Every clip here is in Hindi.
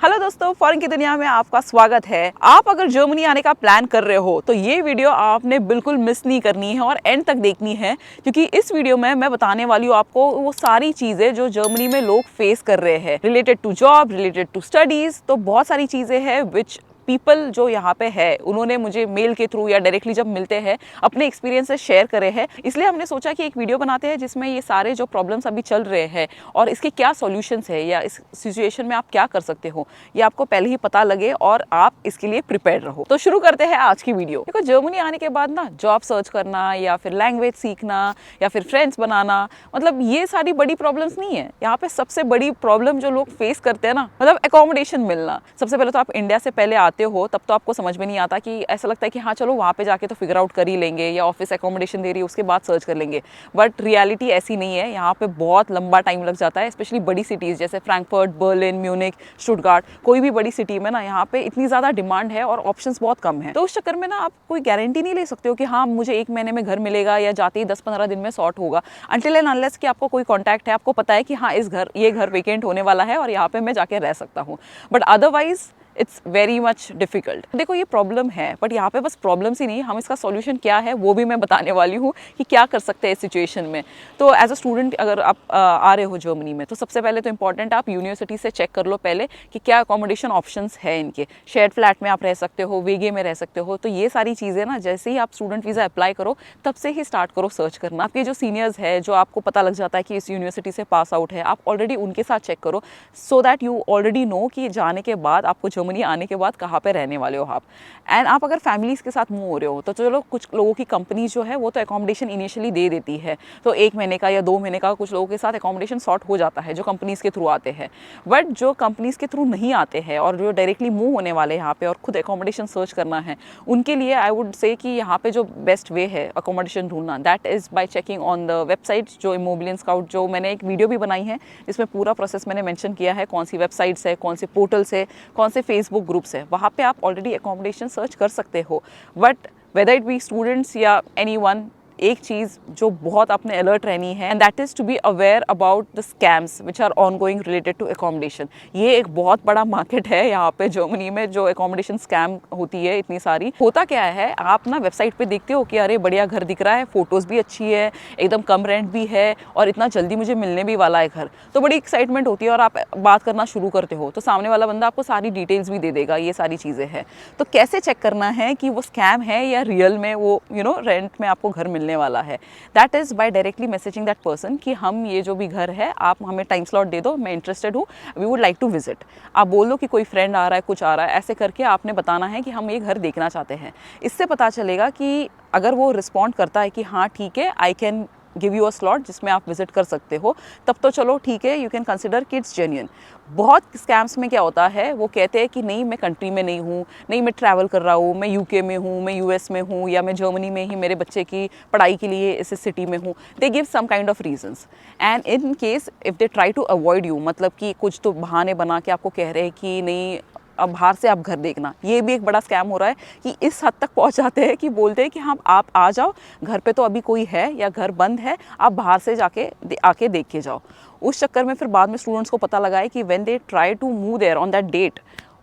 हेलो दोस्तों, फॉरेन की दुनिया में आपका स्वागत है। आप अगर जर्मनी आने का प्लान कर रहे हो तो ये वीडियो आपने बिल्कुल मिस नहीं करनी है और एंड तक देखनी है, क्योंकि इस वीडियो में मैं बताने वाली हूँ आपको वो सारी चीजें जो जर्मनी में लोग फेस कर रहे हैं, related to job, related to studies. तो बहुत सारी चीजें हैं विच पीपल जो यहाँ पे है उन्होंने मुझे मेल के थ्रू या डायरेक्टली जब मिलते हैं अपने एक्सपीरियंसेस शेयर करे हैं। इसलिए हमने सोचा कि एक वीडियो बनाते हैं जिसमें ये सारे जो प्रॉब्लम्स अभी चल रहे हैं और इसके क्या सॉल्यूशंस है या इस सिचुएशन में आप क्या कर सकते हो ये आपको पहले ही पता लगे और आप इसके लिए प्रिपेयर रहो। तो शुरू करते हैं आज की वीडियो। देखो, जर्मनी आने के बाद ना जॉब सर्च करना या फिर लैंग्वेज सीखना या फिर फ्रेंड्स बनाना, मतलब ये सारी बड़ी प्रॉब्लम्स नहीं है। यहाँ पे सबसे बड़ी प्रॉब्लम जो लोग फेस करते हैं ना, मतलब एकोमोडेशन मिलना। सबसे पहले तो आप इंडिया से पहले आते हो तब तो आपको समझ में नहीं आता कि ऐसा लगता है कि हाँ चलो वहाँ पे जाके तो फिगर आउट कर ही लेंगे या ऑफिस एकोमोडेशन दे रही है उसके बाद सर्च कर लेंगे। बट रियलिटी ऐसी नहीं है। यहाँ पे बहुत लंबा टाइम लग जाता है, स्पेशली बड़ी सिटीज़ जैसे फ्रैंकफर्ट, बर्लिन, म्यूनिक, स्टुटगार्ट। कोई भी बड़ी सिटी में ना यहाँ पे इतनी ज़्यादा डिमांड है और ऑप्शंस बहुत कम है। तो उस चक्कर में ना आप कोई गारंटी नहीं ले सकते हो कि हाँ मुझे 1 महीने में घर मिलेगा या जाते ही 10-15 दिन में सॉर्ट होगा, अनटिल एंड अनलेस कि आपको कोई कॉन्टैक्ट है, आपको पता है कि हाँ ये घर वेकेंट होने वाला है और यहाँ पे मैं जाके रह सकता हूँ। But otherwise it's very much difficult. देखो, ये प्रॉब्लम है बट यहाँ पे बस प्रॉब्लम्स ही नहीं, हम इसका सॉल्यूशन क्या है वो भी मैं बताने वाली हूँ कि क्या कर सकते हैं इस सिचुएशन में। तो एज अ स्टूडेंट अगर आप आ रहे हो जर्मनी में तो सबसे पहले तो इंपॉर्टेंट आप यूनिवर्सिटी से चेक कर लो पहले कि क्या अकोमोडेशन ऑप्शंस है इनके। शेयर्ड फ्लैट में आप रह सकते हो, वेगे में रह सकते हो। तो ये सारी चीज़ें ना जैसे ही आप स्टूडेंट वीज़ा अप्लाई करो तब से ही स्टार्ट करो सर्च करना। आपके जो सीनियर्स है, जो आपको पता लग जाता है कि इस यूनिवर्सिटी से पास आउट है, आप ऑलरेडी उनके साथ चेक करो so that you already know कि जाने के बाद आपको जर्मनी आने के बाद कहाँ पे रहने वाले हो आप। एंड आप अगर फैमिलीज़ के साथ मूव हो रहे हो तो चलो कुछ लोगों की कंपनी जो है वो तो अकोमोडेशन इनिशियली दे देती है, तो 1 महीने का या 2 महीने का कुछ लोगों के साथ अकोमोडेशन सॉर्ट हो जाता है जो कंपनीज़ के थ्रू आते हैं। बट जो कंपनीज़ के थ्रू नहीं आते हैं और जो डायरेक्टली मूव होने वाले यहाँ पे और खुद अकोमोडेशन सर्च करना है, उनके लिए आई वुड से कि यहाँ पे जो बेस्ट वे है अकोमोडेशन ढूंढना, that is by checking on the website जो इमोबिलियन स्काउट, जो मैंने एक वीडियो भी बनाई है जिसमें पूरा प्रोसेस मैंने मेंशन किया है, कौन सी वेबसाइट्स है, कौन से पोर्टल्स है, कौन से फेसबुक ग्रुप्स है, वहाँ पे आप ऑलरेडी अकोमोडेशन सर्च कर सकते हो। But whether it be students या एनीवन, एक चीज़ जो बहुत आपने अलर्ट रहनी है and that is to be aware about the scams which are on going related to accommodation. ये एक बहुत बड़ा मार्केट है यहाँ पे जर्मनी में, जो अकोमोडेशन स्कैम होती है इतनी सारी। होता क्या है, आप ना वेबसाइट पे देखते हो कि अरे बढ़िया घर दिख रहा है, फोटोज़ भी अच्छी है, एकदम कम रेंट भी है और इतना जल्दी मुझे मिलने भी वाला है घर, तो बड़ी एक्साइटमेंट होती है और आप बात करना शुरू करते हो तो सामने वाला बंदा आपको सारी डिटेल्स भी दे देगा। ये सारी चीज़ें हैं, तो कैसे चेक करना है कि वो स्कैम है या रियल में वो रेंट में आपको घर मिलने वाला है? That is by directly messaging that person कि हम ये जो भी घर है आप हमें टाइम स्लॉट दे दो, मैं इंटरेस्टेड हूँ, we would like to visit. आप बोल दो कि कोई फ्रेंड आ रहा है, कुछ आ रहा है, ऐसे करके आपने बताना है कि हम ये घर देखना चाहते हैं। इससे पता चलेगा कि अगर वो रिस्पॉन्ड करता है कि हाँ ठीक है, I can give you a slot जिसमें आप विजिट कर सकते हो, तब तो चलो ठीक है, you can consider kids genuine. बहुत स्कैम्स में क्या होता है, वो कहते हैं कि नहीं मैं कंट्री में नहीं हूँ, नहीं मैं ट्रैवल कर रहा हूँ, मैं यूके में हूँ, मैं यूएस में हूँ, या मैं जर्मनी में ही मेरे बच्चे की पढ़ाई के लिए इस सिटी में हूँ। They give some kind of reasons and in case if they try to avoid you, मतलब कि कुछ तो बहाने बना के आपको कह रहे हैं कि नहीं अब बाहर से आप घर देखना। ये भी एक बड़ा स्कैम हो रहा है कि इस हद तक पहुंच जाते हैं कि बोलते हैं कि हाँ आप आ जाओ, घर पे तो अभी कोई है या घर बंद है, आप बाहर से जाके आके देख के जाओ। उस चक्कर में फिर बाद में स्टूडेंट्स को पता लगा है कि when they try to move there on that date,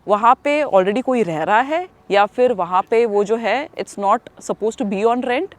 वहाँ पे ऑलरेडी कोई रह रहा है या फिर वहाँ पे वो जो है it's not suppose to be on rent,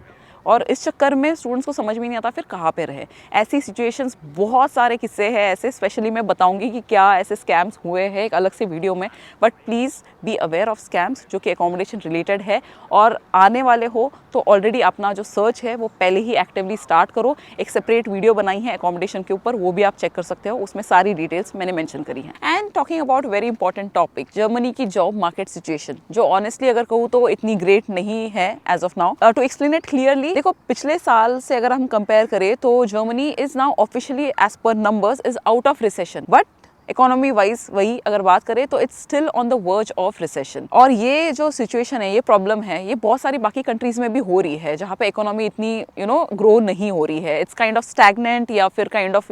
और इस चक्कर में स्टूडेंट्स को समझ में नहीं आता फिर कहाँ पे रहे। ऐसी सिचुएशंस बहुत सारे किस्से हैं ऐसे, स्पेशली मैं बताऊंगी कि क्या ऐसे स्कैम्स हुए हैं एक अलग से वीडियो में। But please be aware of scams जो कि अकोमोडेशन रिलेटेड है, और आने वाले हो तो ऑलरेडी अपना जो सर्च है वो पहले ही एक्टिवली स्टार्ट करो। एक सेपरेट वीडियो बनाई है अकोमोडेशन के ऊपर, वो भी आप चेक कर सकते हो, उसमें सारी डिटेल्स मैंने मेंशन करी है। And talking about very important topic, Germany की जॉब मार्केट सिचुएशन, जो ऑनेस्टली अगर कहूँ तो इतनी ग्रेट नहीं है as of now. To explain it clearly, देखो पिछले साल से अगर हम कंपेयर करें तो Germany is now officially as per numbers is out of recession, but economy wise वही अगर बात करें तो it's still on the verge of recession. और ये जो सिचुएशन है, ये प्रॉब्लम है, ये बहुत सारी बाकी कंट्रीज में भी हो रही है जहाँ पे इकोनॉमी इतनी ग्रो नहीं हो रही है। इट्स काइंड ऑफ स्टैग्नेंट या फिर kind of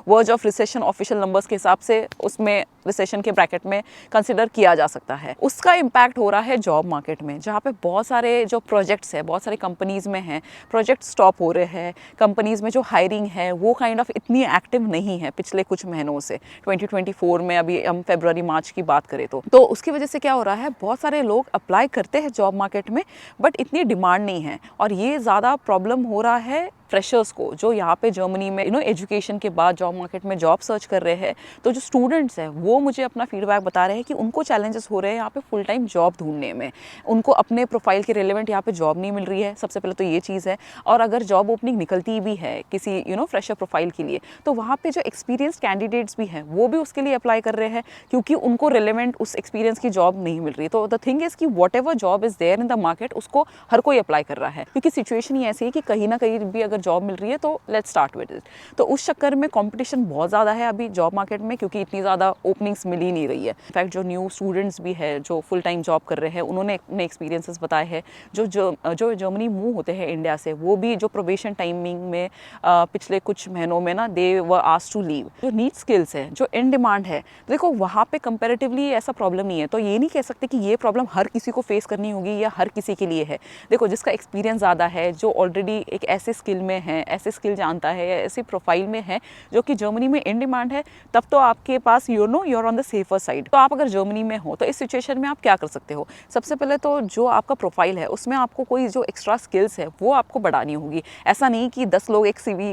verge of recession official numbers के हिसाब से उसमें रिसेशन के ब्रैकेट में कंसिडर किया जा सकता है। उसका इम्पैक्ट हो रहा है जॉब मार्केट में, जहाँ पे बहुत सारे जो प्रोजेक्ट्स है बहुत सारी कंपनीज में हैं, प्रोजेक्ट स्टॉप हो रहे हैं। कंपनीज में जो हायरिंग है वो काइंड ऑफ इतनी एक्टिव नहीं है पिछले कुछ महीनों से, 2020 2024 में, अभी हम फरवरी मार्च की बात करें तो उसकी वजह से क्या हो रहा है, बहुत सारे लोग अप्लाई करते हैं जॉब मार्केट में बट इतनी डिमांड नहीं है। और ये ज़्यादा प्रॉब्लम हो रहा है फ्रेशर्स को, जो यहाँ पे जर्मनी में एजुकेशन के बाद जॉब मार्केट में जॉब सर्च कर रहे हैं। तो जो स्टूडेंट्स हैं वो मुझे अपना फीडबैक बता रहे हैं कि उनको चैलेंजेस हो रहे हैं यहाँ पे फुल टाइम जॉब ढूंढने में, उनको अपने प्रोफाइल के रिलेवेंट यहाँ पे जॉब नहीं मिल रही है। सबसे पहले तो ये चीज़ है। और अगर जॉब ओपनिंग निकलती भी है किसी फ्रेशर प्रोफाइल के लिए, तो वहाँ पे जो एक्सपीरियंस कैंडिडेट्स भी हैं वो भी उसके लिए अप्लाई कर रहे हैं, क्योंकि उनको रिलेवेंट उस एक्सपीरियंस की जॉब नहीं मिल रही है। तो द थिंग इज कि whatever job is there in the market, उसको हर कोई अप्लाई कर रहा है, क्योंकि सिचुएशन ही ऐसी है कि कहीं ना कहीं भी अगर जॉब मिल रही है तो लेट्स स्टार्ट विद इट। तो उस चक्कर में कंपटीशन बहुत ज़्यादा है अभी जॉब मार्केट में, क्योंकि इतनी ज़्यादा ओपनिंग्स मिल ही नहीं रही है। इनफैक्ट जो न्यू स्टूडेंट्स भी है जो फुल टाइम जॉब कर रहे हैं, उन्होंने अपने एक्सपीरियंसेस बताए हैं। जो जर्मनी मूव होते हैं इंडिया से, वो भी जो प्रोबेशन टाइमिंग में पिछले कुछ महीनों में ना दे वर आस्क्ड टू लीव। जो नीड स्किल्स है, जो इन डिमांड है, देखो वहाँ पे कंपैरेटिवली ऐसा प्रॉब्लम नहीं है। तो ये नहीं कह सकते कि ये प्रॉब्लम हर किसी को फेस करनी होगी या हर किसी के लिए है। देखो जिसका एक्सपीरियंस ज़्यादा है, जो ऑलरेडी एक ऐसे स्किल में है, ऐसे स्किल जानता है या ऐसे प्रोफाइल में है जो कि जर्मनी में इन डिमांड है, तब तो आपके पास you are on the safer side. तो आप अगर जर्मनी में हो तो इस सिचुएशन में आप क्या कर सकते हो? सबसे पहले तो जो आपका प्रोफाइल है उसमें आपको कोई जो एक्स्ट्रा स्किल्स है वो आपको बढ़ानी होगी। ऐसा नहीं कि 10 लोग एक CV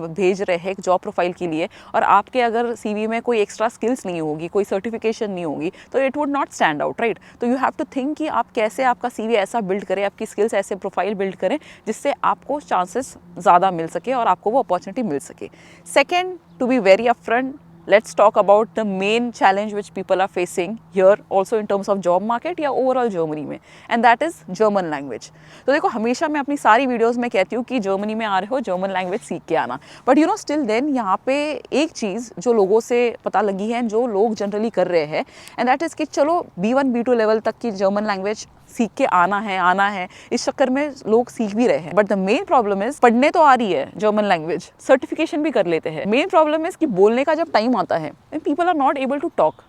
भेज रहे हैं एक जॉब प्रोफाइल के लिए और आपके अगर CV में कोई एक्स्ट्रा स्किल्स नहीं होगी, कोई सर्टिफिकेशन नहीं होगी, तो it would not stand out, right? तो यू हैव टू थिंक कि आप कैसे आपका CV ऐसा बिल्ड करें, आपकी स्किल्स ऐसे प्रोफाइल बिल्ड करें जिससे आपको चांसेस ज़्यादा मिल सके और आपको वो अपॉर्चुनिटी मिल सके। Second, to be very upfront, let's talk about the main challenge which people are facing here also in terms of job market या overall जर्मनी में, and that is German language। तो देखो हमेशा मैं अपनी सारी वीडियोस में कहती हूँ कि जर्मनी में आ रहे हो जर्मन लैंग्वेज सीख के आना, बट स्टिल देन यहाँ पे एक चीज़ जो लोगों से पता लगी है, जो लोग जनरली कर रहे हैं, एंड दैट इज़ कि चलो B1 B2 लेवल तक की जर्मन लैंग्वेज सीख के आना है, इस चक्कर में लोग सीख भी रहे हैं। But the main problem is पढ़ने तो आ रही है जर्मन लैंग्वेज, सर्टिफिकेशन भी कर लेते हैं। मेन प्रॉब्लम इज कि बोलने का जब टाइम आता है, people are not able to talk,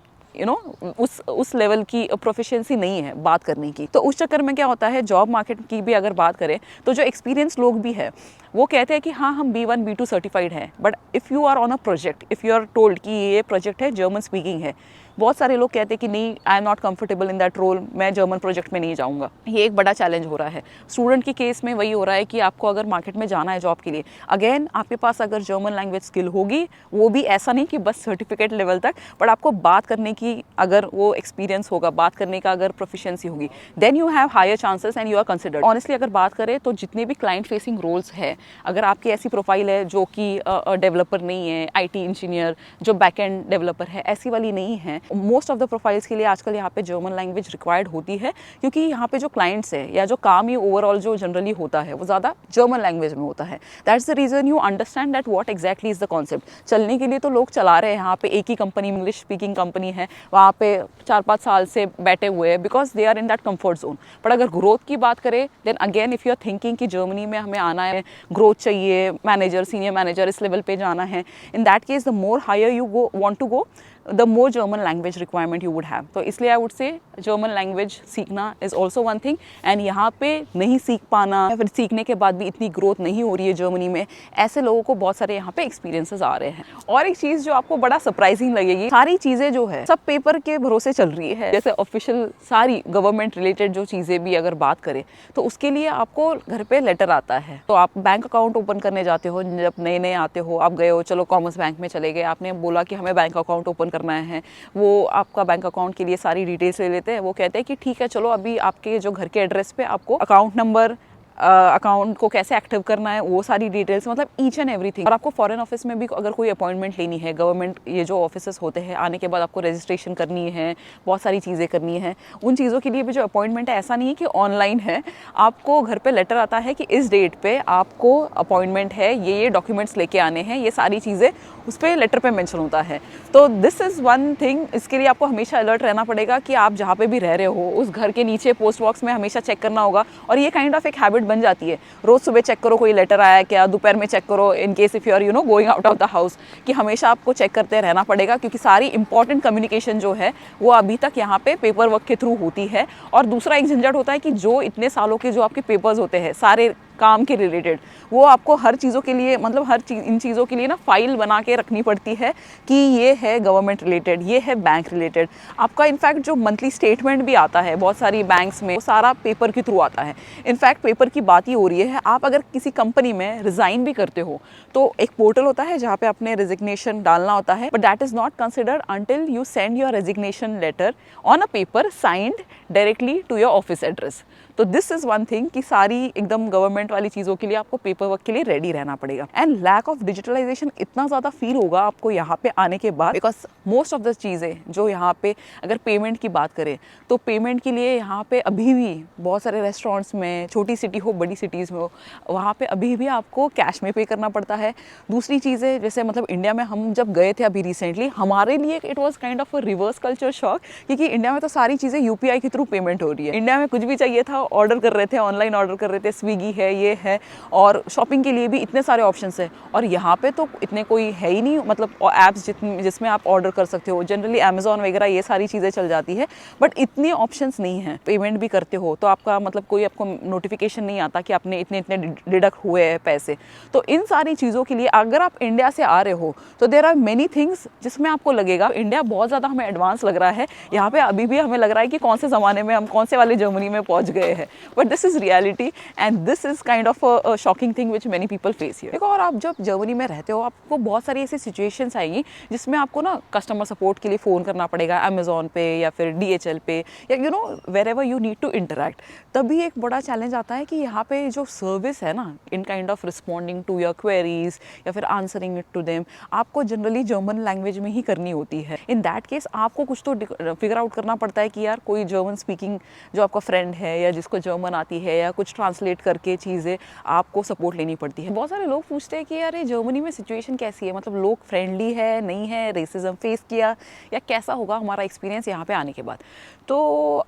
उस लेवल की प्रोफिशिएंसी नहीं है बात करने की। तो उस चक्कर में क्या होता है, जॉब मार्केट की भी अगर बात करें तो जो एक्सपीरियंस लोग भी है वो कहते हैं कि हाँ हम B1 B2 सर्टिफाइड हैं, but if you are on a project, if you are told कि ये प्रोजेक्ट है जर्मन स्पीकिंग है, बहुत सारे लोग कहते हैं कि नहीं, I am not comfortable in that role, मैं जर्मन प्रोजेक्ट में नहीं जाऊँगा। ये एक बड़ा चैलेंज हो रहा है स्टूडेंट के केस में। वही हो रहा है कि आपको अगर मार्केट में जाना है जॉब के लिए, अगेन आपके पास अगर जर्मन लैंग्वेज स्किल होगी, वो भी ऐसा नहीं कि बस सर्टिफिकेट लेवल तक, बट आपको बात करने की अगर वो एक्सपीरियंस होगा, बात करने का अगर प्रोफिशिएंसी होगी, then you have higher chances and you are considered. Honestly अगर बात करें तो जितने भी क्लाइंट फेसिंग रोल्स है, अगर आपकी ऐसी प्रोफाइल है जो कि डेवलपर नहीं है, IT इंजीनियर, जो बैक एंड डेवलपर है, ऐसी वाली नहीं है, मोस्ट ऑफ द प्रोफाइल्स के लिए आजकल यहाँ पे जर्मन लैंग्वेज रिक्वायर्ड होती है, क्योंकि यहाँ पे जो क्लाइंट्स है या जो काम ही ओवरऑल जो जनरली होता है वो ज़्यादा जर्मन लैंग्वेज में होता है। That's the reason you understand that what exactly is the concept. चलने के लिए तो लोग चला रहे हैं, यहाँ पे एक ही कंपनी, इंग्लिश स्पीकिंग कंपनी है, वहाँ पे 4-5 साल से बैठे हुए हैं, because they are in that comfort zone. But अगर ग्रोथ की बात करें, then again if you are thinking कि जर्मनी में हमें आना है, ग्रोथ चाहिए, मैनेजर, सीनियर मैनेजर, इस लेवल पे जाना है, in that case the more higher you go want to go, the more German language requirement you would have। तो इसलिए I would say German language सीखना is also one thing। and यहाँ पे नहीं सीख पाना या फिर सीखने के बाद भी इतनी ग्रोथ नहीं हो रही है जर्मनी में, ऐसे लोगों को बहुत सारे यहाँ पे एक्सपीरियंसेस आ रहे हैं। और एक चीज़ जो आपको बड़ा सरप्राइजिंग लगेगी, सारी चीज़ें जो है सब पेपर के भरोसे चल रही है। जैसे ऑफिशियल सारी गवर्नमेंट रिलेटेड जो चीज़ें भी अगर बात करें तो उसके लिए आपको घर पे लेटर आता है। तो आप बैंक अकाउंट ओपन करने जाते हो, जब नए नए आते हो, आप गए हो, चलो कॉमर्स बैंक में चले गए, आपने बोला कि हमें बैंक अकाउंट ओपन करना है, वो आपका बैंक अकाउंट के लिए सारी डिटेल्स ले लेते हैं। वो कहते हैं कि ठीक है, चलो अभी आपके जो घर के एड्रेस पे आपको अकाउंट नंबर, अकाउंट को कैसे एक्टिव करना है, वो सारी डिटेल्स, मतलब ईच एंड एवरीथिंग। और आपको फॉरेन ऑफिस में भी अगर कोई अपॉइंटमेंट लेनी है, गवर्नमेंट ये जो ऑफिसेस होते हैं, आने के बाद आपको रजिस्ट्रेशन करनी है, बहुत सारी चीज़ें करनी है, उन चीज़ों के लिए भी जो अपॉइंटमेंट है, ऐसा नहीं है कि ऑनलाइन है, आपको घर पे लेटर आता है कि इस डेट पे आपको अपॉइंटमेंट है, ये डॉक्यूमेंट्स लेके आने हैं, ये सारी चीज़ें उस पर लेटर पे मेंशन होता है। तो दिस इज़ वन थिंग, इसके लिए आपको हमेशा अलर्ट रहना पड़ेगा कि आप जहाँ पे भी रह रहे हो उस घर के नीचे पोस्ट बॉक्स में हमेशा चेक करना होगा। और ये काइंड ऑफ एक हैबिट बन जाती है, रोज़ सुबह चेक करो कोई लेटर आया क्या, दोपहर में चेक करो, in case if you are going out of the house, कि हमेशा आपको चेक करते रहना पड़ेगा, क्योंकि सारी इंपॉर्टेंट कम्युनिकेशन जो है वो अभी तक यहाँ पे पेपर वर्क के थ्रू होती है। और दूसरा एक झंझट होता है कि जो इतने सालों के जो आपके पेपर्स होते हैं, सारे काम के रिलेटेड, वो आपको हर चीज़ों के लिए मतलब इन चीज़ों के लिए ना फाइल बना के रखनी पड़ती है कि ये है गवर्नमेंट रिलेटेड, ये है बैंक रिलेटेड। आपका इनफैक्ट जो मंथली स्टेटमेंट भी आता है बहुत सारी बैंक्स में, वो सारा पेपर के थ्रू आता है। इनफैक्ट पेपर की बात ही हो रही है, आप अगर किसी कंपनी में रिज़ाइन भी करते हो तो एक पोर्टल होता है जहाँ पे अपने रेजिग्नेशन डालना होता है, but that is not considered until you send your resignation letter on a paper signed directly to your office address. तो दिस इज़ वन थिंग कि सारी एकदम गवर्नमेंट वाली चीज़ों के लिए आपको पेपर वर्क के लिए रेडी रहना पड़ेगा। एंड लैक ऑफ डिजिटलाइजेशन इतना ज़्यादा फील होगा आपको यहाँ पे आने के बाद, बिकॉज मोस्ट ऑफ द चीज़ें जो यहाँ पे, अगर पेमेंट की बात करें तो पेमेंट के लिए यहाँ पे अभी भी बहुत सारे रेस्टोरेंट्स में, छोटी सिटी हो बड़ी सिटीज़ में हो, वहाँ पे अभी भी आपको कैश में पे करना पड़ता है। दूसरी चीज़ें जैसे मतलब इंडिया में हम जब गए थे अभी रिसेंटली, हमारे लिए it was kind of a reverse culture shock, क्योंकि इंडिया में तो सारी चीज़ें यूपीआई के थ्रू पेमेंट हो रही है। इंडिया में कुछ भी चाहिए था ऑर्डर कर रहे थे, ऑनलाइन ऑर्डर कर रहे थे, स्विगी है, ये है, और शॉपिंग के लिए भी इतने सारे ऑप्शंस है। और यहाँ पे तो इतने कोई है ही नहीं, मतलब ऐप्स जिसमें आप ऑर्डर कर सकते हो। जनरली अमेजोन वगैरह ये सारी चीज़ें चल जाती है, बट इतनी ऑप्शंस नहीं है। पेमेंट भी करते हो तो आपका मतलब कोई आपको नोटिफिकेशन नहीं आता कि आपने इतने इतने डिडक्ट हुए हैं पैसे। तो इन सारी चीज़ों के लिए अगर आप इंडिया से आ रहे हो तो देयर आर मेनी थिंग्स जिसमें आपको लगेगा इंडिया बहुत ज़्यादा हमें एडवांस लग रहा है। यहाँ पे अभी भी हमें लग रहा है कि कौन से ज़माने में हम कौन से वाले जर्मनी में पहुँच गए हैं, but this is reality and this is kind of a shocking thing which many people face here. देखो, और आप जब जर्मनी में रहते हो आपको बहुत सारी ऐसी सिचुएशंस आएंगी जिसमें आपको ना कस्टमर सपोर्ट के लिए फ़ोन करना पड़ेगा, अमेजोन पे या फिर DHL पे, या you know wherever you need to interact. तभी एक बड़ा चैलेंज आता है कि यहाँ पे जो सर्विस है ना, in kind of responding to your queries या फिर आंसरिंग इट टू देम, आपको जनरली जर्मन लैंग्वेज में ही करनी होती है। इन दैट केस आपको कुछ तो फिगर आउट करना पड़ता है कि यार कोई जर्मन स्पीकिंग जो आपका फ्रेंड है या जिसको जर्मन आती है, या कुछ ट्रांसलेट करके चीज़ें आपको सपोर्ट लेनी पड़ती है। बहुत सारे लोग पूछते हैं कि यार ये जर्मनी में सिचुएशन कैसी है, मतलब लोग फ्रेंडली है, नहीं है, रेसिज्म फेस किया या कैसा होगा हमारा एक्सपीरियंस यहाँ पे आने के बाद। तो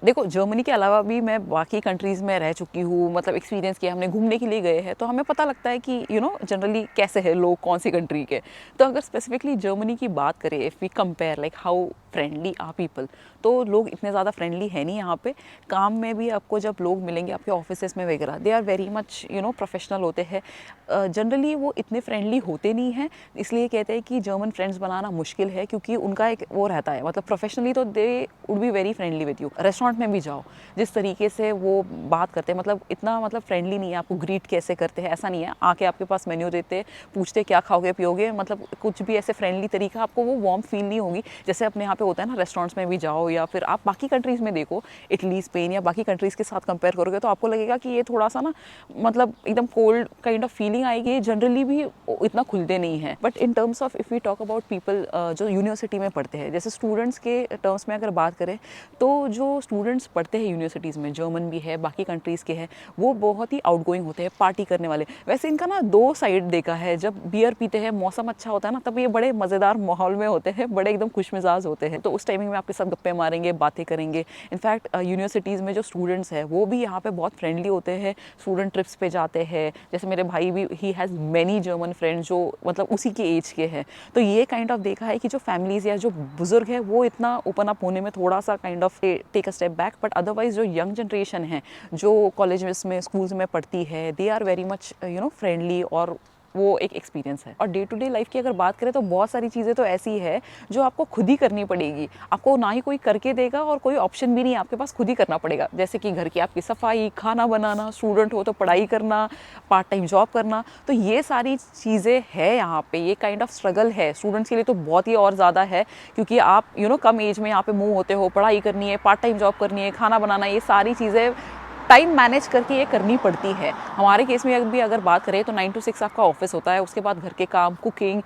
देखो, जर्मनी के अलावा भी मैं बाकी कंट्रीज़ में रह चुकी हूँ, मतलब एक्सपीरियंस किया, हमने घूमने के लिए गए हैं, तो हमें पता लगता है कि यू नो जनरली कैसे है लोग, कौन सी कंट्री के। तो अगर स्पेसिफिकली जर्मनी की बात करें, if we compare like how friendly are people, तो लोग इतने ज़्यादा फ्रेंडली है नहीं यहाँ पे। काम में भी आपको जब लोग मिलेंगे आपके ऑफिसेस में वगैरह, they are very much you know professional होते हैं। जनरली वो इतने फ्रेंडली होते नहीं हैं, इसलिए कहते हैं कि जर्मन फ्रेंड्स बनाना मुश्किल है, क्योंकि उनका एक वो रहता है, मतलब प्रोफेशनली तो they would be very friendly with you. Restaurant में भी जाओ, जिस तरीके से वो बात करते हैं, मतलब इतना मतलब फ्रेंडली नहीं है। आपको ग्रीट कैसे करते हैं ऐसा नहीं है, आके आपके पास मेन्यू देते, पूछते क्या खाओगे पियोगे, मतलब कुछ भी ऐसे फ्रेंडली तरीका, आपको वो वार्म फील नहीं होगी जैसे अपने यहाँ पे होता है ना। रेस्टोरेंट्स में भी जाओ या फिर आप बाकी कंट्रीज़ में देखो, इटली, स्पेन या बाकी कंट्रीज़ के साथ कंपेयर करोगे तो आपको लगेगा कि ये थोड़ा सा ना मतलब एकदम कोल्ड काइंड ऑफ फीलिंग आएगी। जनरली भी इतना खुलते नहीं है। But in terms of if we talk about people जो यूनिवर्सिटी में पढ़ते हैं, जैसे स्टूडेंट्स के टर्म्स में अगर बात करें, तो जो स्टूडेंट्स पढ़ते हैं यूनिवर्सिटीज़ में, जर्मन भी है, बाकी कंट्रीज़ के हैं, वो बहुत ही आउटगोइंग होते हैं, पार्टी करने वाले। वैसे इनका ना दो साइड देखा है, जब बियर पीते हैं, मौसम अच्छा होता है ना, तब ये बड़े मज़ेदार माहौल में होते हैं, बड़े एकदम खुशमिजाज होते हैं। तो उस टाइमिंग में आपके साथ गप्पे मारेंगे, बातें करेंगे। इनफैक्ट यूनिवर्सिटीज़ में जो स्टूडेंट्स हैं वो भी यहाँ पे बहुत फ्रेंडली होते हैं, स्टूडेंट ट्रिप्स पे जाते हैं। जैसे मेरे भाई भी, he has many German friends जो मतलब उसी के एज के हैं। तो ये काइंड ऑफ देखा है कि जो फैमिलीज़ या जो बुजुर्ग है वो इतना ओपन अप होने में थोड़ा सा kind of take a step back, but otherwise जो यंग जनरेशन है जो कॉलेज में, स्कूल्स में पढ़ती है, they are very much you know friendly, और वो एक एक्सपीरियंस है। और डे टू डे लाइफ की अगर बात करें तो बहुत सारी चीज़ें तो ऐसी है जो आपको खुद ही करनी पड़ेगी। आपको ना ही कोई करके देगा और कोई ऑप्शन भी नहीं है, आपके पास खुद ही करना पड़ेगा। जैसे कि घर की आपकी सफाई, खाना बनाना, स्टूडेंट हो तो पढ़ाई करना, पार्ट टाइम जॉब करना, तो ये सारी चीज़ें है यहाँ पे। ये काइंड ऑफ स्ट्रगल है स्टूडेंट्स के लिए, तो बहुत ही और ज़्यादा है, क्योंकि आप यू नो कम एज में यहाँ पे मूव होते हो, पढ़ाई करनी है, पार्ट टाइम जॉब करनी है, खाना बनाना, ये सारी चीज़ें टाइम मैनेज करके ये करनी पड़ती है। हमारे केस में भी अगर बात करें तो 9 to 6 आपका ऑफिस होता है, उसके बाद घर के काम, कुकिंग,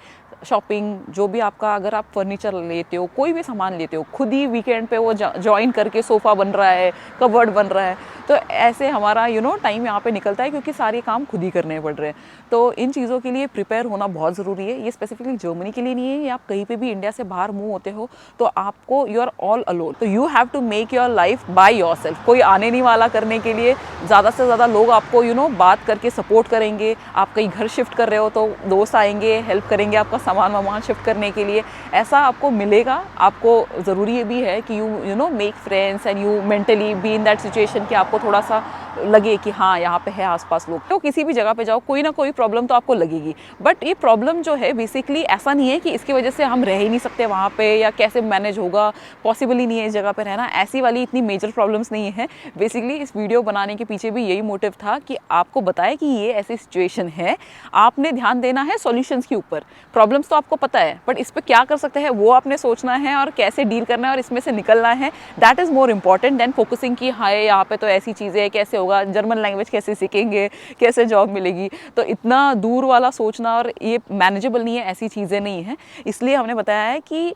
शॉपिंग, जो भी आपका, अगर आप फर्नीचर लेते हो, कोई भी सामान लेते हो, खुद ही वीकेंड पे वो जॉइन करके सोफ़ा बन रहा है, कबर्ड बन रहा है। तो ऐसे हमारा यू नो टाइम यहाँ पे निकलता है, क्योंकि सारे काम खुद ही करने पड़ रहे हैं। तो इन चीज़ों के लिए प्रिपेयर होना बहुत ज़रूरी है। ये स्पेसिफिकली जर्मनी के लिए नहीं है, ये आप कहीं पे भी इंडिया से बाहर मूव होते हो तो आपको, यू आर ऑल अलोन, तो you have to make your life by yourself. कोई आने नहीं वाला करने के लिए। ज़्यादा से ज़्यादा लोग आपको यू नो बात करके सपोर्ट करेंगे। आप कहीं घर शिफ्ट कर रहे हो तो दोस्त आएंगे, हेल्प करेंगे आपका सामान वामान शिफ्ट करने के लिए, ऐसा आपको मिलेगा। आपको ज़रूरी ये भी है कि you know make friends and you mentally be in that situation कि आपको थोड़ा सा लगे कि हाँ यहाँ पे है आसपास लोग। तो किसी भी जगह पे जाओ कोई ना कोई प्रॉब्लम तो आपको लगेगी, बट ये प्रॉब्लम जो है बेसिकली ऐसा नहीं है कि इसकी वजह से हम रह ही नहीं सकते वहाँ पे या कैसे मैनेज होगा, पॉसिबल ही नहीं है इस जगह पे रहना, ऐसी वाली इतनी मेजर प्रॉब्लम्स नहीं है। बेसिकली इस वीडियो बनाने के पीछे भी यही मोटिव था कि आपको बताए कि ये ऐसी सिचुएशन है, आपने ध्यान देना है सॉल्यूशंस के ऊपर। प्रॉब्लम्स तो आपको पता है, बट इस पर क्या कर सकते हैं वो आपने सोचना है और कैसे डील करना है और इसमें से निकलना है। That is more important than focusing कि हाय यहाँ पे तो ऐसी चीज़ें हैं, कैसे होगा, जर्मन लैंग्वेज कैसे सीखेंगे, कैसे जॉब मिलेगी। तो इतना दूर वाला सोचना और ये मैनेजेबल नहीं है, ऐसी चीज़ें नहीं है। इसलिए हमने बताया है कि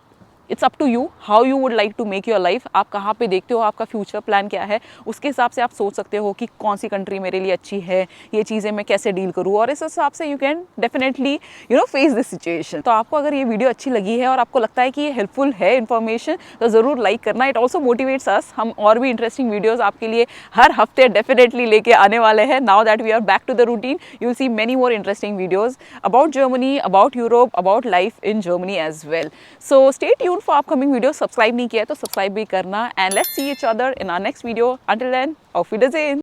it's up to you how you would like to make your life. आप कहाँ पे देखते हो, आपका फ्यूचर प्लान क्या है, उसके हिसाब से आप सोच सकते हो कि कौन सी कंट्री मेरे लिए अच्छी है, ये चीज़ें मैं कैसे डील करूँ, और इस हिसाब से you can definitely face this situation. तो आपको अगर ये वीडियो अच्छी लगी है और आपको लगता है कि ये हेल्पफुल है इन्फॉर्मेशन, तो ज़रूर लाइक करना। इट ऑल्सो मोटिवेट्स अस। हम और भी इंटरेस्टिंग वीडियोज़ आपके लिए हर हफ्ते डेफिनेटली लेके आने वाले हैं। Now that we are back to the routine, you will see many more interesting videos about Germany, about Europe, about life in Germany as well. So stay tuned for upcoming video. Subscribe नहीं किया है तो सब्सक्राइब भी करना, and let's see each other in our next video. Until then, auf Wiedersehen।